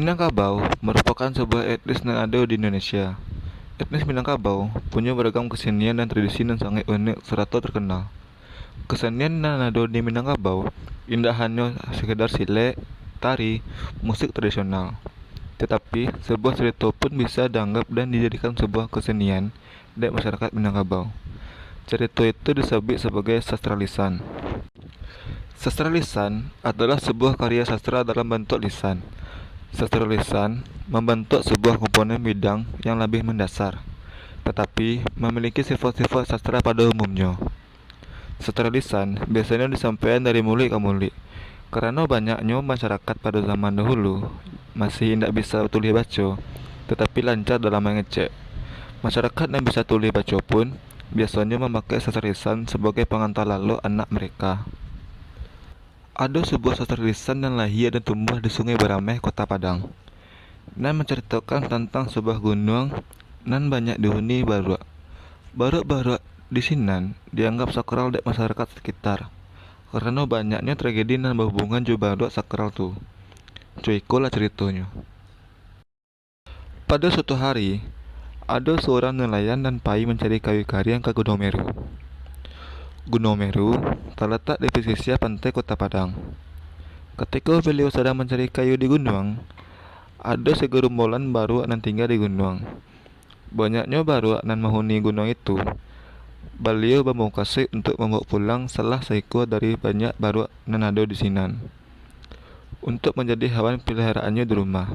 Minangkabau merupakan sebuah etnis yang ada di Indonesia. Etnis Minangkabau punya beragam kesenian dan tradisi yang sangat unik serta terkenal. Kesenian yang ada di Minangkabau tidak hanya sekedar silat, tari, musik tradisional, tetapi sebuah cerita pun bisa dianggap dan dijadikan sebuah kesenian dari masyarakat Minangkabau. Cerita itu disebut sebagai sastra lisan. Sastra lisan adalah sebuah karya sastra dalam bentuk lisan. Sastra lisan membentuk sebuah komponen bidang yang lebih mendasar, tetapi memiliki sifat-sifat sastra pada umumnya. Sastra lisan biasanya disampaikan dari mulut ke mulut, karena banyaknya masyarakat pada zaman dahulu masih tidak bisa tulis baca, tetapi lancar dalam mengecek. Masyarakat yang bisa tulis baca pun biasanya memakai sastra lisan sebagai pengantar lalu anak mereka. Ada sebuah sastra lisan yang lahir dan tumbuh di Sungai Beramai, Kota Padang, dan menceritakan tentang sebuah gunung nan banyak dihuni baruak. Baruak-baruak di sini dianggap sakral dari masyarakat sekitar, karena banyaknya tragedi dan berhubungan juga baruak sakral tu. Cuikulah ceritanya. Pada suatu hari, ada seorang nelayan dan pai mencari kayu karing ke Gunung Meru. Gunung Meru terletak di pesisir pantai Kota Padang. Ketika beliau sedang mencari kayu di gunung, ada segerombolan baruak yang tinggal di gunung. Banyaknya baruak yang menghuni gunung itu. Beliau bermukasih untuk membawa pulang salah seekor dari banyak baruak yang ada di sini, untuk menjadi hewan peliharaannya di rumah.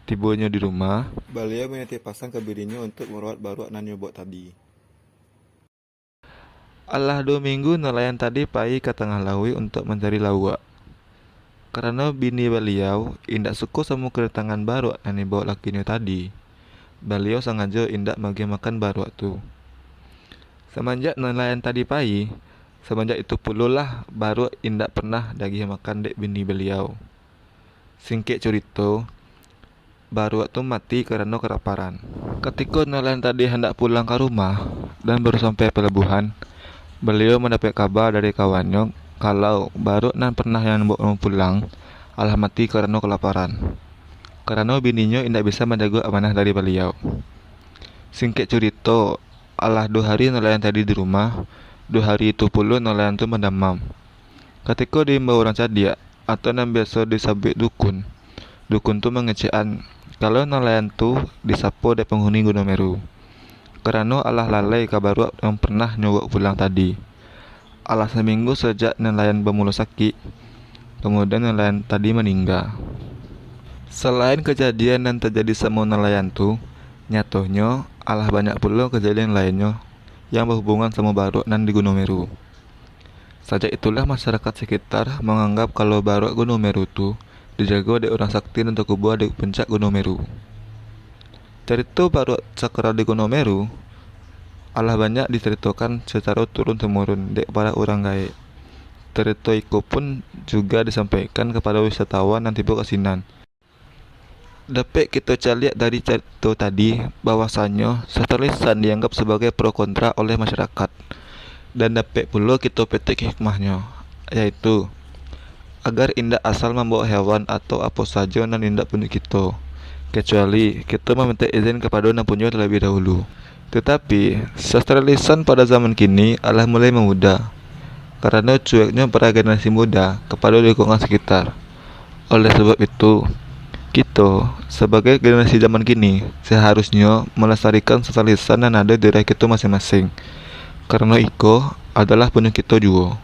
Tibanya di rumah, beliau menitipkan ke bininya untuk merawat baruak yang nyobok tadi. Alah 2 minggu nelayan tadi pergi ke tengah laut untuk mencari lawak. Karena bini beliau indak suka sama kedatangan baruak yang dibawa lakinya tadi, beliau sengaja indak bagi makan baruak tu. Semenjak nelayan tadi pergi, semenjak itu pula lah baruak indak pernah lagi makan dek bini beliau. Singkat cerita, baruak tu mati karena kelaparan. Ketika nelayan tadi hendak pulang ke rumah dan baru sampai pelabuhan, beliau mendapat kabar dari kawannya kalau baru nan pernah yang bawa pulang alah mati karena kelaparan. Karena bininya tidak bisa menjaga amanah dari beliau. Singkat cerita, alah 2 hari nelayan tadi di rumah. 2 hari itu pula nelayan tu mendamam. Ketika diimbau orang cadia atau yang biasa disebut dukun, dukun tu mengecekan kalau nelayan tu disapu dari penghuni Gunung Meru. Karena alah lalai kabar yang pernah nyogok pulang tadi. Alah seminggu sejak nelayan bermula sakit, kemudian nelayan tadi meninggal. Selain kejadian yang terjadi sama nelayan tu, nyatanya alah banyak pula kejadian lainnya yang berhubungan sama baruak nan di Gunung Meru. Sejak itulah masyarakat sekitar menganggap kalau baruak Gunung Meru tu dijaga oleh orang sakti dan terkubur di puncak Gunung Meru. Cerita baruak sakral di Gunung Meru alah banyak diceritakan secara turun-temurun dari para orang gaib. Cerita itu pun juga disampaikan kepada wisatawan yang tiba ke Sinan. Dapat kita lihat dari cerita tadi bahwasanya sastra lisan dianggap sebagai pro kontra oleh masyarakat. Dan dapat pula kita petik hikmahnya, yaitu agar indak asal membawa hewan atau apa saja yang indak punya kita, kecuali kita meminta izin kepada yang punya terlebih dahulu. Tetapi sastra lisan pada zaman kini adalah mulai memudar karena cueknya para generasi muda kepada lingkungan sekitar. Oleh sebab itu, kita sebagai generasi zaman kini seharusnya melestarikan sastra lisan yang ada di daerah kita masing-masing, karena itu adalah punya kita juga.